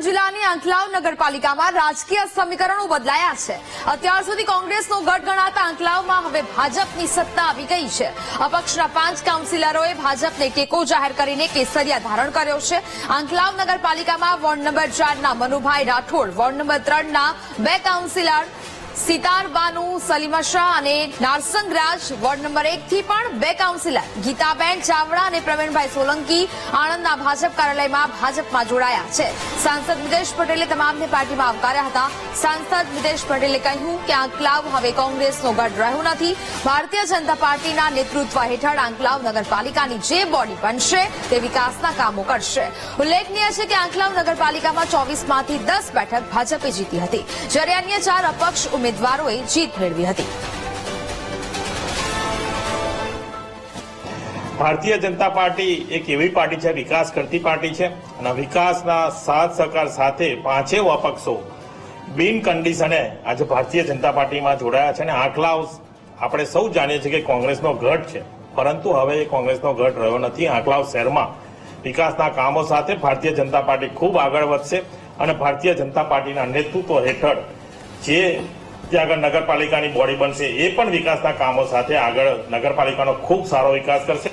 સુરેન્દ્રનગર જિલ્લાની આંકલાવ નગરપાલિકામાં રાજકીય સમીકરણો બદલાયા છે। અત્યાર સુધી કોંગ્રેસનો ગઢ ગણાતા આંકલાવમાં હવે ભાજપની સત્તા આવી ગઈ છે। અપક્ષના 5 કાઉન્સિલરોએ ભાજપને ટેકો જાહેર કરીને કેસરિયા ધારણ કર્યો છે। આંકલાવ નગરપાલિકામાં વોર્ડ નંબર 4 ના મનુભાઈ રાઠોડ, વોર્ડ નંબર 3 ના 2 કાઉન્સિલર સિતાર બાનુ, સલીમા શાહ અને નારસંગરાજ, વોર્ડ નંબર 1 થી પણ 2 કાઉન્સિલર ગીતાબેન ચાવડા અને પ્રવીણભાઈ સોલંકી આણંદના ભાજપ કાર્યાલયમાં ભાજપમાં જોડાયા છે। સાંસદ મિતેશ પટેલે તમામને પાર્ટીમાં આવકાર્યા હતા। સાંસદ મિતેશ પટેલે કહ્યું કે આંકલાવ હવે કોંગ્રેસનો ગઢ રહ્યો નથી। ભારતીય જનતા પાર્ટીના નેતૃત્વ હેઠળ આંકલાવ નગરપાલિકાની જે બોડી બનશે તે વિકાસના કામો કરશે। ઉલ્લેખનીય છે કે આંકલાવ નગરપાલિકામાં 24માંથી 10 બેઠક ભાજપે જીતી હતી, જ્યારે અન્ય 4 અપક્ષ ઉમેદવારોએ જીત મેળવી હતી। ભારતીય જનતા પાર્ટી એક એવી પાર્ટી છે, વિકાસ કરતી પાર્ટી છે અને વિકાસના સાથ સહકાર સાથે 5 અપક્ષો બિન કન્ડિશને આજે ભારતીય જનતા પાર્ટીમાં જોડાયા છે। અને આંકલાવ આપણે સૌ જાણીએ છીએ કે કોંગ્રેસનો ગઢ છે, પરંતુ હવે કોંગ્રેસનો ગઢ રહ્યો નથી। આંકલાવ શહેરમાં વિકાસના કામો સાથે ભારતીય જનતા પાર્ટી ખૂબ આગળ વધશે અને ભારતીય જનતા પાર્ટીના નેતૃત્વ હેઠળ જે ત્યાં આગળ નગરપાલિકાની બોડી બનશે એ પણ વિકાસના કામો સાથે આગળ નગરપાલિકાનો ખૂબ સારો વિકાસ કરશે।